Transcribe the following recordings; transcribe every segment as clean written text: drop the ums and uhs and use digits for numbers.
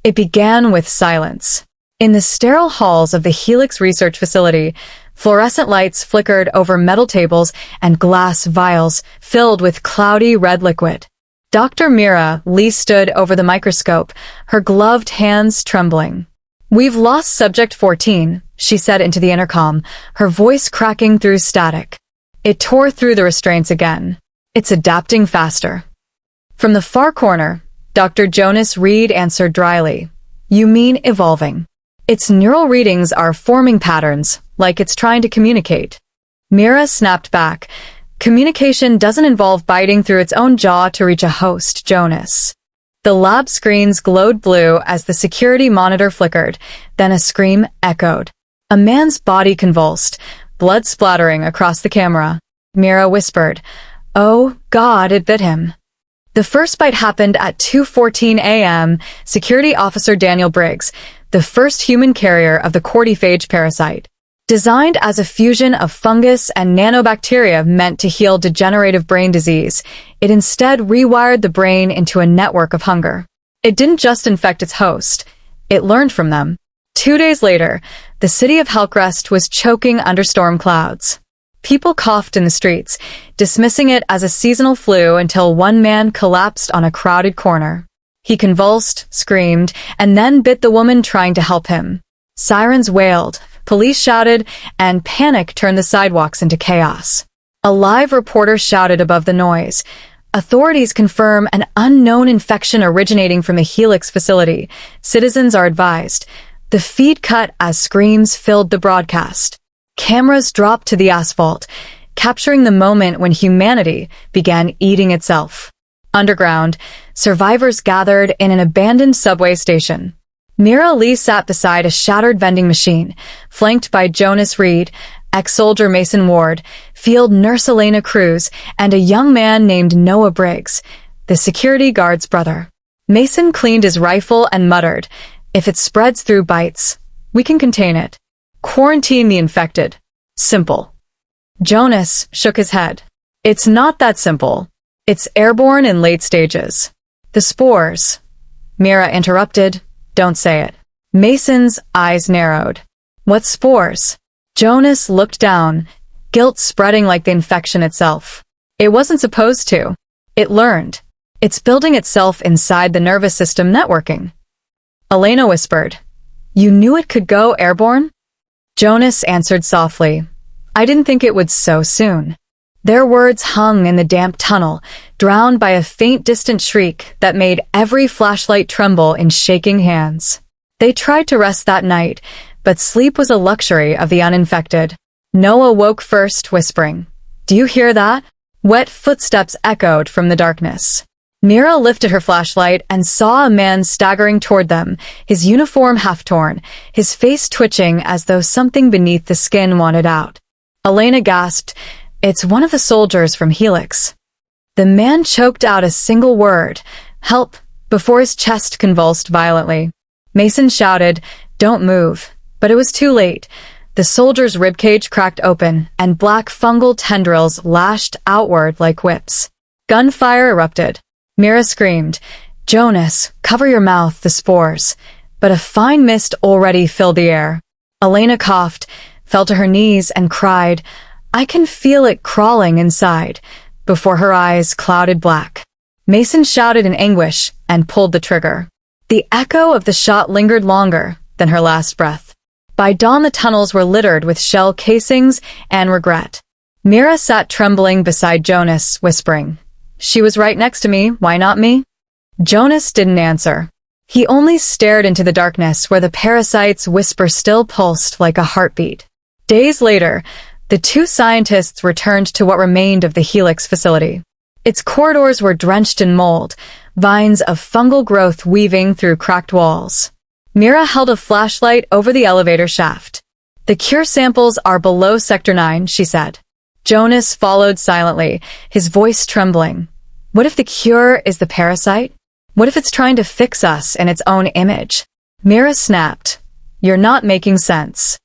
It began with silence. In the sterile halls of the Helix research facility, fluorescent lights flickered over metal tables and glass vials filled with cloudy red liquid. Dr. Mira Lee stood over the microscope, her gloved hands trembling. "We've lost subject 14, she said into the intercom, her voice cracking through static. It tore through the restraints again. "It's adapting faster." From the far corner, Dr. Jonas Reed answered dryly, "You mean evolving. Its neural readings are forming patterns, like it's trying to communicate." Mira snapped back. "Communication doesn't involve biting through its own jaw to reach a host, Jonas." The lab screens glowed blue as the security monitor flickered, then a scream echoed. A man's body convulsed, blood splattering across the camera. Mira whispered, "Oh, God, it bit him." The first bite happened at 2:14 a.m. Security Officer Daniel Briggs, the first human carrier of the cordyphage parasite. Designed as a fusion of fungus and nanobacteria meant to heal degenerative brain disease, it instead rewired the brain into a network of hunger. It didn't just infect its host, it learned from them. 2 days later, the city of Helix was choking under storm clouds. People coughed in the streets, dismissing it as a seasonal flu until one man collapsed on a crowded corner. He convulsed, screamed, and then bit the woman trying to help him. Sirens wailed, police shouted, and panic turned the sidewalks into chaos. A live reporter shouted above the noise, "Authorities confirm an unknown infection originating from the Helix facility. Citizens are advised." The feed cut as screams filled the broadcast. Cameras dropped to the asphalt, capturing the moment when humanity began eating itself. Underground, survivors gathered in an abandoned subway station. Mira Lee sat beside a shattered vending machine, flanked by Jonas Reed, ex-soldier Mason Ward, field nurse Elena Cruz, and a young man named Noah Briggs, the security guard's brother. Mason cleaned his rifle and muttered, "If it spreads through bites, we can contain it. Quarantine the infected. Simple." Jonas shook his head. "It's not that simple. It's airborne in late stages. The spores." Mira interrupted, "Don't say it." Mason's eyes narrowed. "What spores?" Jonas looked down, guilt spreading like the infection itself. "It wasn't supposed to. It learned. It's building itself inside the nervous system networking." Elena whispered, "You knew it could go airborne?" Jonas answered softly, "I didn't think it would so soon." Their words hung in the damp tunnel, drowned by a faint distant shriek that made every flashlight tremble in shaking hands. They tried to rest that night, but sleep was a luxury of the uninfected. Noah woke first, whispering, "Do you hear that?" Wet footsteps echoed from the darkness. Mira lifted her flashlight and saw a man staggering toward them, his uniform half-torn, his face twitching as though something beneath the skin wanted out. Elena gasped, "It's one of the soldiers from Helix." The man choked out a single word, "Help," before his chest convulsed violently. Mason shouted, "Don't move," but it was too late. The soldier's ribcage cracked open, and black fungal tendrils lashed outward like whips. Gunfire erupted. Mira screamed, "Jonas, cover your mouth, the spores." But a fine mist already filled the air. Elena coughed, fell to her knees, and cried, "I can feel it crawling inside," before her eyes clouded black. Mason shouted in anguish and pulled the trigger. The echo of the shot lingered longer than her last breath. By dawn, the tunnels were littered with shell casings and regret. Mira sat trembling beside Jonas, whispering, "She was right next to me, why not me?" Jonas didn't answer. He only stared into the darkness where the parasite's whisper still pulsed like a heartbeat. Days later, the two scientists returned to what remained of the Helix facility. Its corridors were drenched in mold, vines of fungal growth weaving through cracked walls. Mira held a flashlight over the elevator shaft. "The cure samples are below Sector 9, she said. Jonas followed silently, his voice trembling. What if the cure is the parasite? What if it's trying to fix us in its own image? Mira snapped, "You're not making sense."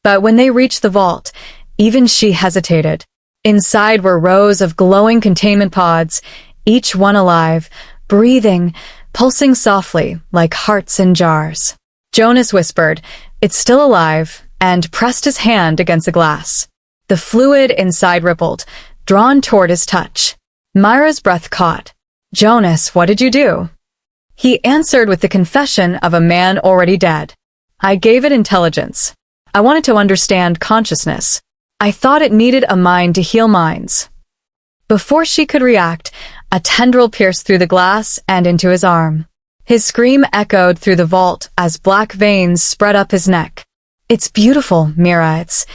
But when they reached the vault, even she hesitated. Inside were rows of glowing containment pods, each one alive, breathing, pulsing softly like hearts in jars. Jonas whispered, "It's still alive," and pressed his hand against the glass. The fluid inside rippled, drawn toward his touch. Myra's breath caught. "Jonas, what did you do?" He answered with the confession of a man already dead. "I gave it intelligence. I wanted to understand consciousness. I thought it needed a mind to heal minds." Before she could react, a tendril pierced through the glass and into his arm. His scream echoed through the vault as black veins spread up his neck. "It's beautiful, Mira, it's—"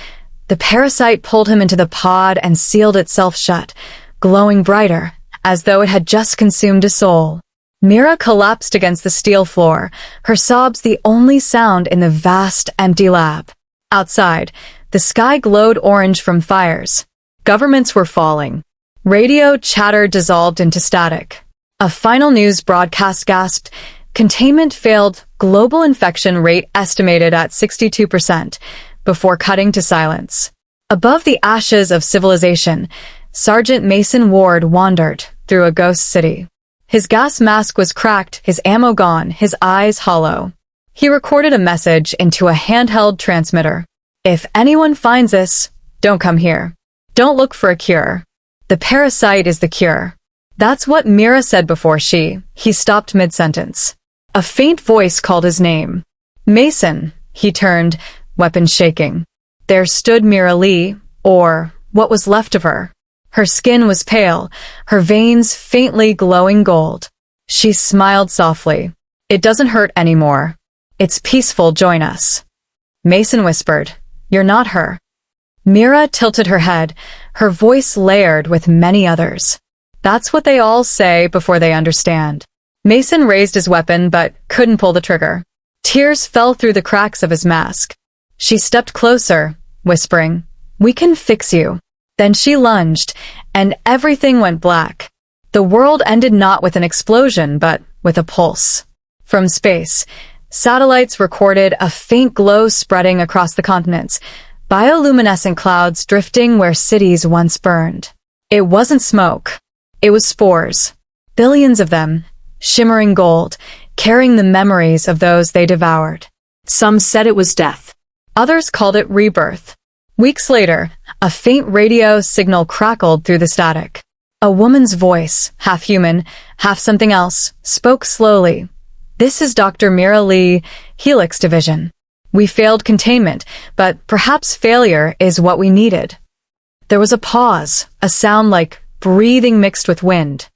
The parasite pulled him into the pod and sealed itself shut, glowing brighter, as though it had just consumed a soul. Mira collapsed against the steel floor, her sobs the only sound in the vast, empty lab. Outside, the sky glowed orange from fires. Governments were falling. Radio chatter dissolved into static. A final news broadcast gasped, "Containment failed, global infection rate estimated at 62%, before cutting to silence. Above the ashes of civilization, Sergeant Mason Ward wandered through a ghost city. His gas mask was cracked, his ammo gone, his eyes hollow. He recorded a message into a handheld transmitter. "If anyone finds this, don't come here. Don't look for a cure. The parasite is the cure." That's what Mira said before he stopped mid-sentence. A faint voice called his name. "Mason," he turned, weapon shaking. There stood Mira Lee, or what was left of her. Her skin was pale, her veins faintly glowing gold. She smiled softly. "It doesn't hurt anymore. It's peaceful, join us." Mason whispered, "You're not her." Mira tilted her head, her voice layered with many others. "That's what they all say before they understand." Mason raised his weapon but couldn't pull the trigger. Tears fell through the cracks of his mask. She stepped closer, whispering, "We can fix you." Then she lunged, and everything went black. The world ended not with an explosion, but with a pulse. From space, satellites recorded a faint glow spreading across the continents, bioluminescent clouds drifting where cities once burned. It wasn't smoke. It was spores. Billions of them, shimmering gold, carrying the memories of those they devoured. Some said it was death. Others called it rebirth. Weeks later, a faint radio signal crackled through the static. A woman's voice, half human, half something else, spoke slowly. "This is Dr. Mira Lee, Helix Division. We failed containment, but perhaps failure is what we needed." There was a pause, a sound like breathing mixed with wind.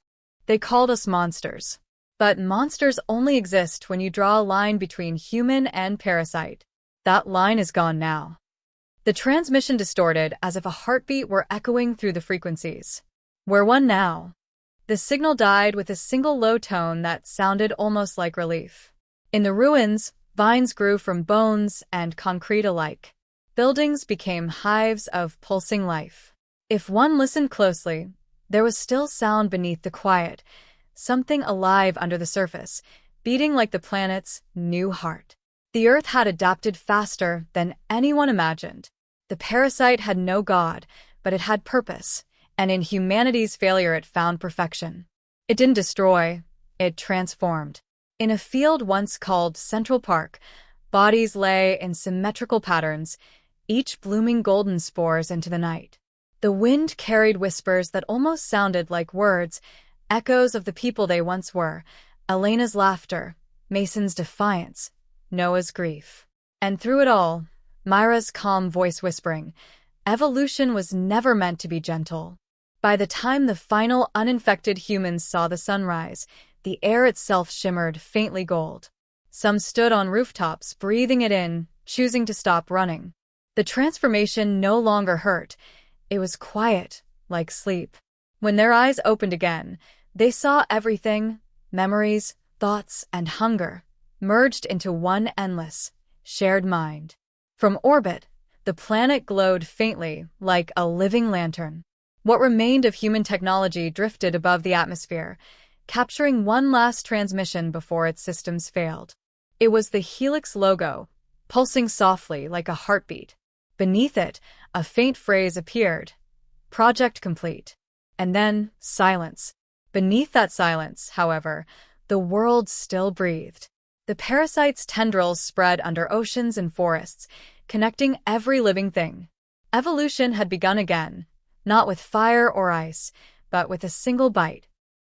"They called us monsters. But monsters only exist when you draw a line between human and parasite. That line is gone now." The transmission distorted as if a heartbeat were echoing through the frequencies. "Where one now?" The signal died with a single low tone that sounded almost like relief. In the ruins, vines grew from bones and concrete alike. Buildings became hives of pulsing life. If one listened closely, there was still sound beneath the quiet, something alive under the surface, beating like the planet's new heart. The Earth had adapted faster than anyone imagined. The parasite had no god, but it had purpose, and in humanity's failure it found perfection. It didn't destroy, it transformed. In a field once called Central Park, bodies lay in symmetrical patterns, each blooming golden spores into the night. The wind carried whispers that almost sounded like words, echoes of the people they once were, Elena's laughter, Mason's defiance, Noah's grief. And through it all, Myra's calm voice whispering, evolution was never meant to be gentle. By the time the final uninfected humans saw the sunrise, the air itself shimmered faintly gold. Some stood on rooftops, breathing it in, choosing to stop running. The transformation no longer hurt. It was quiet, like sleep. When their eyes opened again, they saw everything, memories, thoughts, and hunger, merged into one endless, shared mind. From orbit, the planet glowed faintly, like a living lantern. What remained of human technology drifted above the atmosphere, capturing one last transmission before its systems failed. It was the Helix logo, pulsing softly like a heartbeat. Beneath it, a faint phrase appeared, "Project complete." And then, silence. Beneath that silence, however, the world still breathed. The parasite's tendrils spread under oceans and forests, connecting every living thing. Evolution had begun again, not with fire or ice, but with a single bite.